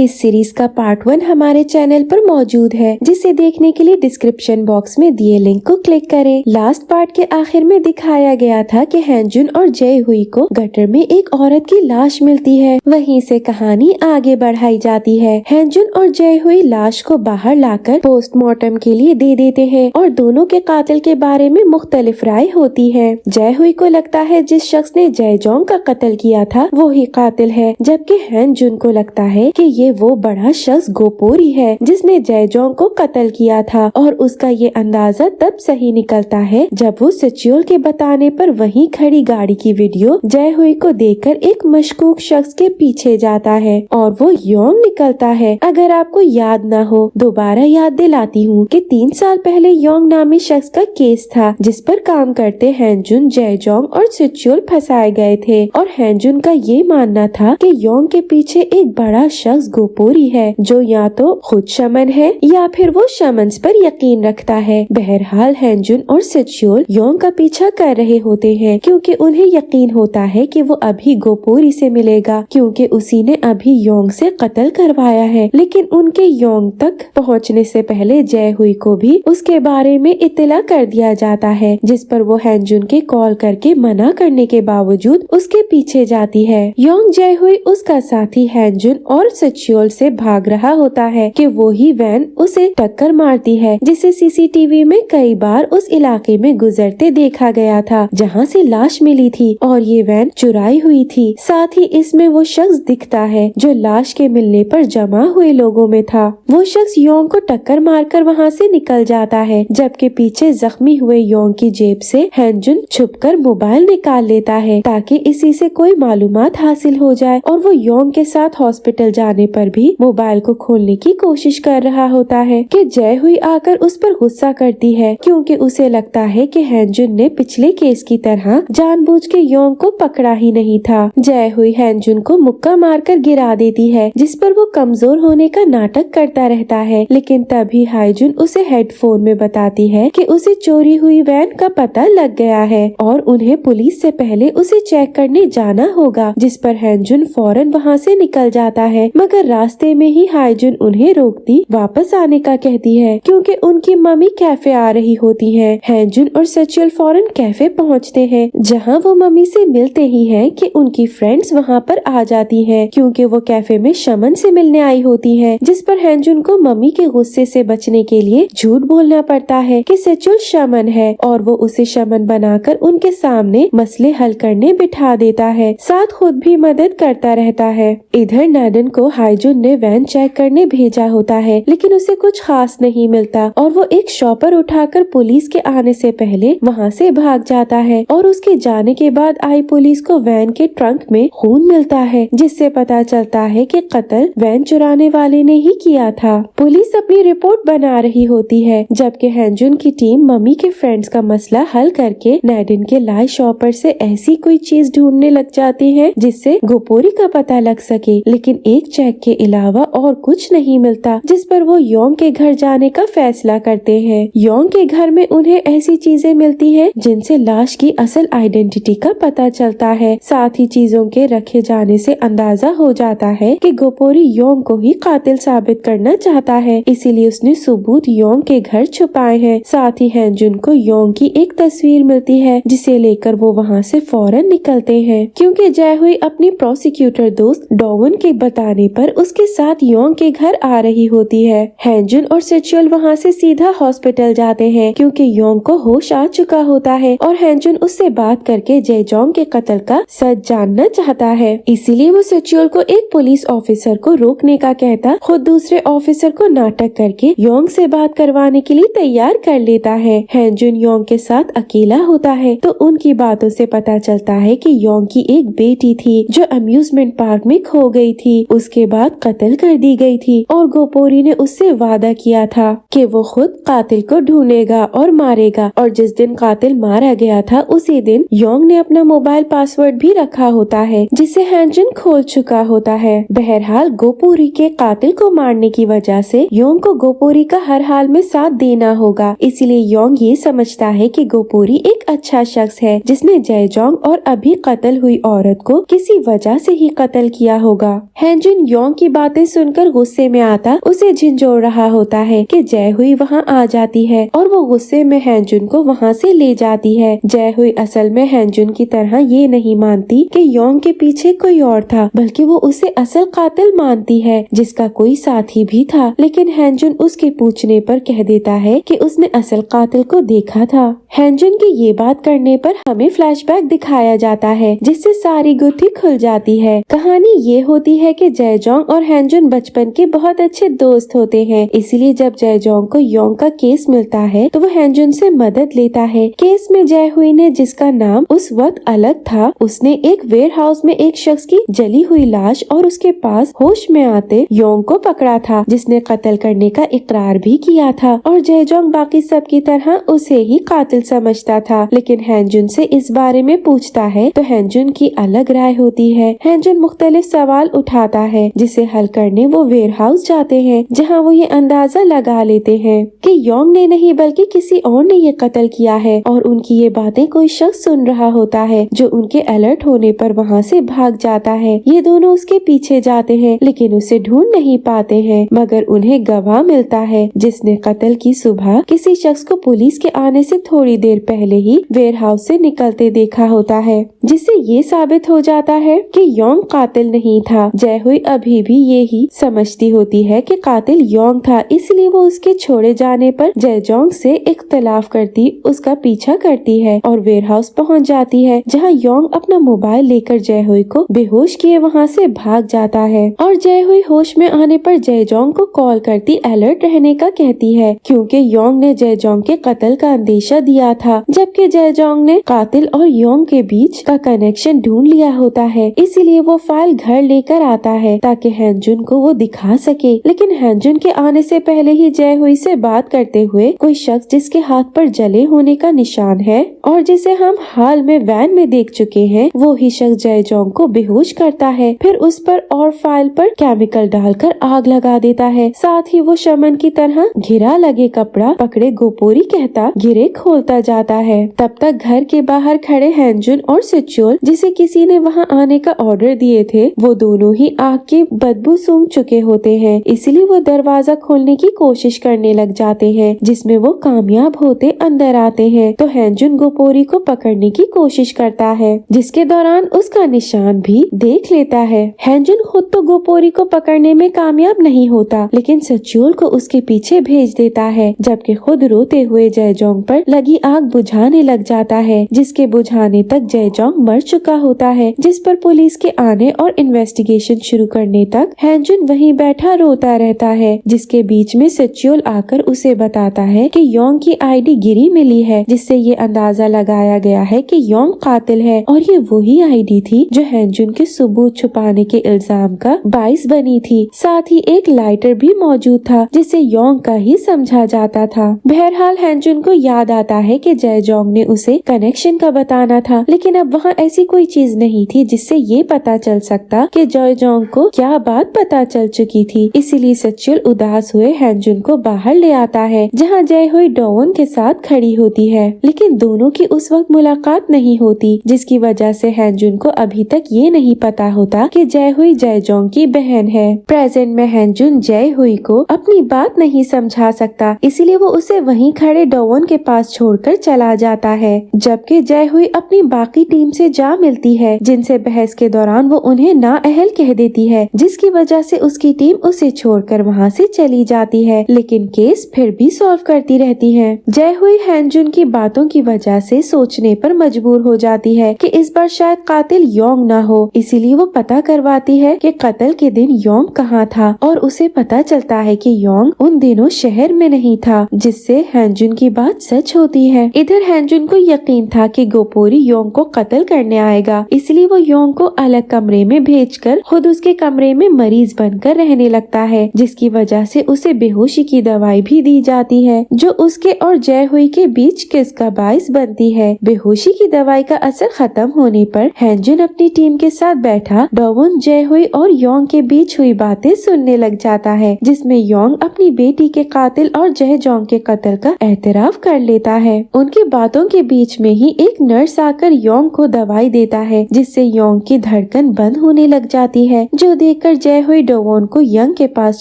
इस सीरीज का पार्ट 1 हमारे चैनल पर मौजूद है, जिसे देखने के लिए डिस्क्रिप्शन बॉक्स में दिए लिंक को क्लिक करें। लास्ट पार्ट के आखिर में दिखाया गया था कि हैंजुन और जय हुई को गटर में एक औरत की लाश मिलती है। वहीं से कहानी आगे बढ़ाई जाती है। हैंजुन और जय हुई लाश को बाहर लाकर पोस्टमार्टम के लिए दे देते हैं और दोनों के कातिल के बारे में मुख्तलिफ राय होती है। जय हुई को लगता है जिस शख्स ने जयजोंग का कत्ल किया था वो ही कातिल है, जबकि हैंजुन को लगता है कि ये वो बड़ा शख्स गोपोरी है जिसने जयजोंग को कत्ल किया था। और उसका ये अंदाजा तब सही निकलता है जब वो सिचुअल के बताने पर वहीं खड़ी गाड़ी की वीडियो जय हुई को देखकर एक मशकूक शख्स के पीछे जाता है और वो योंग निकलता है। अगर आपको याद ना हो, दोबारा याद दिलाती हूँ कि 3 साल पहले योंग नामी शख्स का केस था जिस पर काम करते हैंजुन, जयजोंग और सिचुअल फंसाए गए थे और हैंजुन का ये मानना था कि योंग के पीछे एक बड़ा शख्स गोपोरी है जो या तो खुद शमन है या फिर वो शमन्स पर यकीन रखता है। बहरहाल हैंजुन और सिचुअल योंग का पीछा कर रहे होते हैं क्योंकि उन्हें यकीन होता है कि वो अभी गोपोरी से मिलेगा क्योंकि उसी ने अभी योंग से कत्ल करवाया है। लेकिन उनके योंग तक पहुंचने से पहले जय हुई को भी उसके बारे में इत्तला कर दिया जाता है, जिस पर वो हैंजुन के कॉल करके मना करने के बावजूद उसके पीछे जाती है। योंग जय हुई उसका साथी हैंजुन और सिचुअल से भाग रहा होता है कि वो ही वैन उसे टक्कर मारती है जिसे सीसीटीवी में कई बार उस इलाके में गुजरते देखा गया था जहां से लाश मिली थी और ये वैन चुराई हुई थी। साथ ही इसमें वो शख्स दिखता है जो लाश के मिलने पर जमा हुए लोगों में था। वो शख्स योंग को टक्कर मारकर वहां से निकल जाता है, जबकि पीछे जख्मी हुए योंग की जेब से हैंजुन छुपकर मोबाइल निकाल लेता है ताकि इसी से कोई मालूमात हासिल हो जाए और वो योंग के साथ हॉस्पिटल जाने पर भी मोबाइल को खोलने की कोशिश कर रहा होता है कि जय हुई आकर उस पर गुस्सा करती है क्योंकि उसे लगता है कि हैंजुन ने पिछले केस की तरह जानबूझ के योंग को पकड़ा ही नहीं था। जय हुई हैंजुन को मुक्का मारकर गिरा देती है जिस पर वो कमजोर होने का नाटक करता रहता है, लेकिन तभी हैंजुन उसे हेडफोन में बताती है कि उसे चोरी हुई वैन का पता लग गया है और उन्हें पुलिस से पहले उसे चेक करने जाना होगा, जिस पर हैंजुन फौरन वहाँ से निकल जाता है। मगर रास्ते में ही हैंजुन उन्हें रोकती वापस आने का कहती है क्योंकि उनकी मम्मी कैफे आ रही होती है। हैंजुन और सिचुअल फौरन कैफे पहुँचते हैं जहाँ वो मम्मी से मिलते ही हैं कि उनकी फ्रेंड्स वहाँ पर आ जाती हैं क्योंकि वो कैफे में शमन से मिलने आई होती है, जिस पर हैंजुन को मम्मी के गुस्से से बचने के लिए झूठ बोलना पड़ता है कि सिचुअल शमन है और वो उसे शमन बनाकर उनके सामने मसले हल करने बिठा देता है, साथ खुद भी मदद करता रहता है। इधर नादन को हैंजुन ने वैन चेक करने भेजा होता है लेकिन उसे कुछ खास नहीं मिलता और वो एक शॉपर उठाकर पुलिस के आने से पहले वहाँ से भाग जाता है और उसके जाने के बाद आई पुलिस को वैन के ट्रंक में खून मिलता है जिससे पता चलता है कि कत्ल वैन चुराने वाले ने ही किया था। पुलिस अपनी रिपोर्ट बना रही होती है जबकि हैंजुन की टीम मम्मी के फ्रेंड्स का मसला हल करके नादिन के लाए शॉपर से ऐसी कोई चीज ढूंढने लग जाती है जिससे गोपोरी का पता लग सके, लेकिन एक चेक के अलावा और कुछ नहीं मिलता, जिस पर वो योंग के घर जाने का फैसला करते हैं। योंग के घर में उन्हें ऐसी चीजें मिलती हैं जिनसे लाश की असल आइडेंटिटी का पता चलता है। साथ ही चीजों के रखे जाने से अंदाजा हो जाता है कि गोपोरी योंग को ही कातिल साबित करना चाहता है, इसीलिए उसने सबूत योंग के घर छुपाए हैं। साथ ही हैंजुन को योंग की एक तस्वीर मिलती है जिसे लेकर वो वहाँ से फौरन निकलते हैं क्योंकि जय हुई अपनी प्रोसिक्यूटर दोस्त डोवन के बताने पर उसके साथ योंग के घर आ रही होती है। हैंजुन और सिचुअल वहाँ से सीधा हॉस्पिटल जाते हैं क्योंकि योंग को होश आ चुका होता है और हैंजुन उससे बात करके जयजोंग के कत्ल का सच जानना चाहता है। इसीलिए वो सिचुअल को एक पुलिस ऑफिसर को रोकने का कहता खुद दूसरे ऑफिसर को नाटक करके योंग से बात करवाने के लिए तैयार कर लेता है। हैंजुन योंग के साथ अकेला होता है तो उनकी बातों से पता चलता है कि योंग की एक बेटी थी जो अम्यूजमेंट पार्क में खो गई थी, उसके बाद कत्ल कर दी गई थी और गोपोरी ने उससे वादा किया था कि वो खुद कातिल को ढूंढेगा और मारेगा और जिस दिन कातिल मारा गया था उसी दिन योंग ने अपना मोबाइल पासवर्ड भी रखा होता है जिसे हैंजुन खोल चुका होता है। बहरहाल गोपोरी के कातिल को मारने की वजह से योंग को गोपोरी का हर हाल में साथ देना होगा, इसलिए योंग ये समझता है कि गोपोरी एक अच्छा शख्स है जिसने जयजोंग और अभी कत्ल हुई औरत को किसी वजह से ही कत्ल किया होगा। हैंजुन योंग योंग की बातें सुनकर गुस्से में आता उसे झिंझोड़ रहा होता है कि जय हुई वहाँ आ जाती है और वो गुस्से में हैंजुन को वहाँ से ले जाती है। जय हुई असल में हैंजुन की तरह ये नहीं मानती कि योंग के पीछे कोई और था, बल्कि वो उसे असल कातिल मानती है जिसका कोई साथी भी था। लेकिन हैंजुन उसके पूछने पर कह देता है कि उसने असल कातिल को देखा था। हैंजुन की ये बात करने पर हमें फ्लैशबैक दिखाया जाता है जिससे सारी गुत्थी खुल जाती है। कहानी ये होती है कि जयजोंग और हैंजुन बचपन के बहुत अच्छे दोस्त होते हैं, इसलिए जब जयजोंग को योंग का केस मिलता है तो वो हैंजुन से मदद लेता है। केस में जय हुई ने, जिसका नाम उस वक्त अलग था, उसने एक वेयर हाउस में एक शख्स की जली हुई लाश और उसके पास होश में आते योंग को पकड़ा था, जिसने कत्ल करने का इकरार भी किया था। और जयजोंग बाकी सब की तरह उसे ही कातिल समझता था। लेकिन हैंजुन से इस बारे में पूछता है तो हैंजुन की अलग राय होती है। हैंजुन मुख्तलिफ सवाल उठाता है जिसे हल करने वो वेयर हाउस जाते हैं, जहाँ वो ये अंदाजा लगा लेते हैं कि योंग ने नहीं बल्कि किसी और ने ये कत्ल किया है। और उनकी ये बातें कोई शख्स सुन रहा होता है जो उनके अलर्ट होने पर वहाँ से भाग जाता है। ये दोनों उसके पीछे जाते हैं लेकिन उसे ढूंढ नहीं पाते हैं, मगर उन्हें गवाह मिलता है जिसने कत्ल की सुबह किसी शख्स को पुलिस के आने से थोड़ी देर पहले ही वेयर हाउस से निकलते देखा होता है, जिससे ये साबित हो जाता है कि योंग कातिल नहीं था। जय हुई अभी भी यही समझती होती है कि कातिल योंग था, इसलिए वो उसके छोड़े जाने पर जयजोंग से इख्तलाफ करती उसका पीछा करती है और वेयर हाउस पहुँच जाती है, जहाँ योंग अपना मोबाइल लेकर जय हुई को बेहोश किए वहाँ से भाग जाता है। और जय हुई होश में आने पर जयजोंग को कॉल करती अलर्ट रहने का कहती है, क्योंकि योंग ने जयजोंग के कत्ल का अंदेशा दिया था, जबकि जयजोंग ने कातिल और योंग के बीच का कनेक्शन ढूंढ लिया होता है। इसीलिए वो फाइल घर लेकर आता है ताकि हैंजुन को वो दिखा सके। लेकिन हैंजुन के आने से पहले ही जय हुई से बात करते हुए कोई शख्स जिसके हाथ पर जले होने का निशान है और जिसे हम हाल में वैन में देख चुके हैं, वो ही शख्स जयजोंग को बेहोश करता है। फिर उस पर और फाइल पर केमिकल डालकर आग लगा देता है। साथ ही वो शमन की तरह घिरा लगे कपड़ा पकड़े गोपोरी कहता घिरे खोलता जाता है। तब तक घर के बाहर खड़े हैंजुन और सिचुल, जिसे किसी ने वहाँ आने का ऑर्डर दिए थे, वो दोनों ही आग की बदबू सूंघ चुके होते हैं। इसलिए वो दरवाजा खोलने की कोशिश करने लग जाते हैं, जिसमें वो कामयाब होते अंदर आते हैं। तो हैंजुन गोपोरी को पकड़ने की कोशिश करता है, जिसके दौरान उसका निशान भी देख लेता है। हैंजुन खुद तो गोपोरी को पकड़ने में कामयाब नहीं होता, लेकिन सिचुल को उसके पीछे भेज देता है, जबकि खुद रोते हुए जयजोंग पर लगी आग बुझाने लग जाता है, जिसके बुझाने तक जयजोंग मर चुका होता है। जिस पर पुलिस के आने और इन्वेस्टिगेशन शुरू करने तक हैंजुन वहीं बैठा रोता रहता है, जिसके बीच में सिचुल आकर उसे बताता है कि योंग की आईडी गिरी मिली है, जिससे ये अंदाजा लगाया गया है कि योंग कातिल है और ये वही आईडी थी जो हैंजुन के सबूत छुपाने के इल्जाम का बाइस बनी थी। साथ ही एक लाइटर भी मौजूद था जिसे योंग का ही समझा जाता था। बहरहाल हैंजुन को याद आता है कि जयजोंग ने उसे कनेक्शन का बताना था, लेकिन अब वहाँ ऐसी कोई चीज नहीं थी जिससे ये पता चल सकता कि जयजोंग को क्या बात पता चल चुकी थी। इसीलिए सिचुल उदास हुए हैंजुन को बाहर ले आता है, जहाँ जय हुई डोवन के साथ खड़ी होती है, लेकिन दोनों की उस वक्त मुलाकात नहीं होती, जिसकी वजह से हैंजुन को अभी तक ये नहीं पता होता कि जय हुई जयजोंग की बहन है। प्रेजेंट में हैंजुन जय हुई को अपनी बात नहीं समझा सकता, इसीलिए वो उसे वहीं खड़े डोवन के पास छोड़कर चला जाता है, जबकि जय हुई अपनी बाकी टीम से जा मिलती है, जिनसे बहस के दौरान वो उन्हें नाअहल कह देती है, जिसकी वजह से उसकी टीम उसे छोड़कर वहाँ से चली जाती है, लेकिन केस फिर भी सॉल्व करती रहती है। जय हुई हैंजुन की बातों की वजह से सोचने पर मजबूर हो जाती है कि इस बार शायद कातिल योंग ना हो, इसीलिए वो पता करवाती है कि कत्ल के दिन योंग कहाँ था, और उसे पता चलता है कि योंग उन दिनों शहर में नहीं था, जिससे हैंजुन की बात सच होती है। इधर हैंजुन को यकीन था कि गोपोरी योंग को कत्ल करने आएगा, इसलिए वो योंग को अलग कमरे में भेजकर खुद उसके कमरे में मरीज बनकर रहने लगता है, जिसकी वजह से उसे बेहोशी की दवाई भी दी जाती है, जो उसके और जय हुई के बीच किस का बाइस बनती है। बेहोशी की दवाई का असर खत्म होने पर हैंजुन अपनी टीम के साथ बैठा डोवन, जय हुई और योंग के बीच हुई बातें सुनने लग जाता है, जिसमें योंग अपनी बेटी के कातिल और जयजोंग के कत्ल का एतराफ कर लेता है। है। उनकी बातों के बीच में ही एक नर्स आकर योंग को दवाई देता है, जिससे योंग की धड़कन बंद होने लग जाती है, जो देखकर जय हुई डोवोन को यंग के पास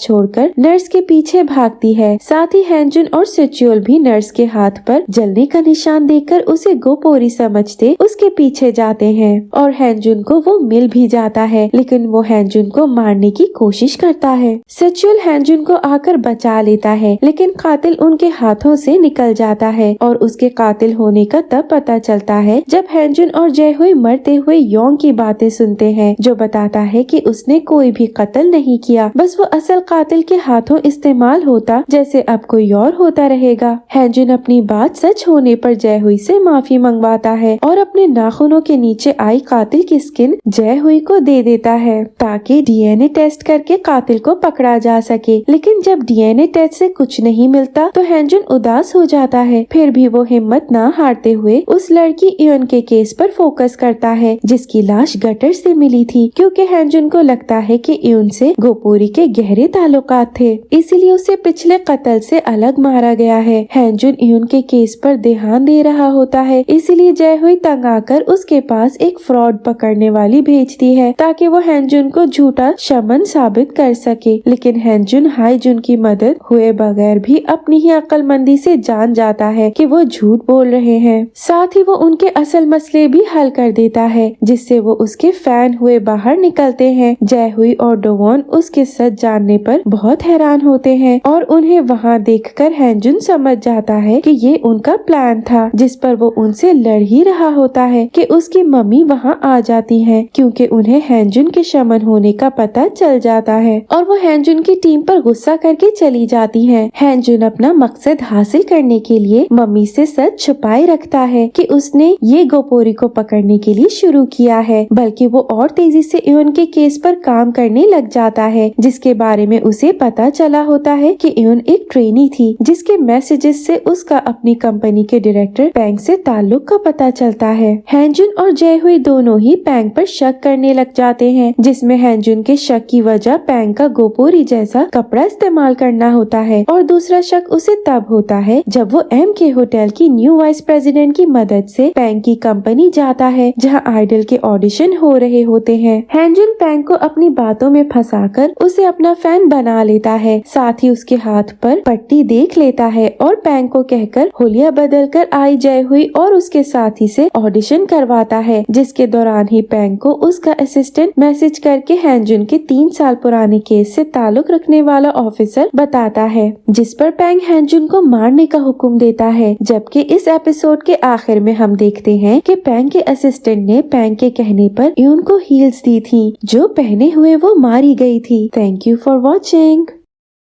छोड़कर नर्स के पीछे भागती है। साथ ही हैंजुन और सेचुअल भी नर्स के हाथ पर जलने का निशान देखकर उसे गोपोरी समझते उसके पीछे जाते हैं और हैंजुन को वो मिल भी जाता है, लेकिन वो हैंजुन को मारने की कोशिश करता है। सेचुअल हैंजुन को आकर बचा लेता है, लेकिन कातिल उनके हाथों से निकल जाता है और उसके कातिल होने का तब पता चलता है जब हैंजुन और जय हुई मरते हुए योंग की बातें सुनते हैं, जो बताता है कि उसने कोई भी कत्ल नहीं किया, बस वो असल कातिल के हाथों इस्तेमाल होता जैसे अब कोई और होता रहेगा। हैंजुन अपनी बात सच होने पर जय हुई से माफी मंगवाता है और अपने नाखूनों के नीचे आई कातिल की स्किन जय हुई को दे देता है ताकि डीएनए टेस्ट करके कातिल को पकड़ा जा सके। लेकिन जब डीएनए टेस्ट से कुछ नहीं मिलता तो हैंजुन उदास हो जाता है। फिर भी वो हिम्मत ना हारते हुए उस लड़की इवन के केस पर फोकस करता है, जिसकी लाश गटर से मिली थी, क्योंकि हैंजुन को लगता है कि इवन से गोपोरी के गहरे ताल्लुकात थे, इसीलिए उसे पिछले कत्ल से अलग मारा गया है। हैंजुन इवन के केस पर ध्यान दे रहा होता है, इसीलिए जय हुई तंग आकर उसके पास एक फ्रॉड पकड़ने वाली भेजती है ताकि वो हैंजुन को झूठा शमन साबित कर सके। लेकिन हैंजुन हाईजुन की मदद हुए बगैर भी अपनी ही अक्लमंदी से जान जाता है कि वो झूठ बोल रहे हैं। साथ ही वो उनके असल मसले भी हल कर देता है, जिससे वो उसके फैन हुए बाहर निकलते हैं। जय हुई और डोवोन उसके सच जानने पर बहुत हैरान होते हैं और उन्हें वहाँ देखकर हैंजुन समझ जाता है कि ये उनका प्लान था, जिस पर वो उनसे लड़ ही रहा होता है कि उसकी मम्मी वहाँ आ जाती हैं, क्योंकि उन्हें हैंजुन के शमन होने का पता चल जाता है और वो हैंजुन की टीम पर गुस्सा करके चली जाती हैं। हैंजुन अपना मकसद हासिल करने के लिए मम्मी से सच छुपाए रखता है कि उसने ये गोपोरी को पकड़ने के लिए शुरू किया है, बल्कि वो और तेजी से इवन के केस पर काम करने लग जाता है, जिसके बारे में उसे पता चला होता है कि इवन एक ट्रेनी थी, जिसके मैसेजेस से उसका अपनी कंपनी के डायरेक्टर पैंग से ताल्लुक का पता चलता है। हैंजुन और जय हुई दोनों ही पैंग पर शक करने लग जाते हैं, जिसमें हैंजुन के शक की वजह पैंग का गोपोरी जैसा कपड़ा इस्तेमाल करना होता है और दूसरा शक उसे तब होता है जब वो MK होटल की न्यू वाइस प्रेसिडेंट की मदद से पैंग की कंपनी जाता है, जहां आइडल के ऑडिशन हो रहे होते हैं। हैंजुन पैंग को अपनी बातों में फंसाकर उसे अपना फैन बना लेता है, साथ ही उसके हाथ पर पट्टी देख लेता है और पैंग को कहकर होलिया बदलकर आई जय हुई और उसके साथी से ऑडिशन करवाता है, जिसके दौरान ही पैंग को उसका असिस्टेंट मैसेज करके हैंजुन के 3 साल पुराने केस से ताल्लुक रखने वाला ऑफिसर बताता है, जिस पर पैंग हैंजुन को मारने का हुक्म देता है। जबकि इस एपिसोड के आखिर में हम देखते हैं कि पैंग के असिस्टेंट ने पैंग के कहने पर इवन को हील्स दी थी, जो पहने हुए वो मारी गई थी। Thank you for watching.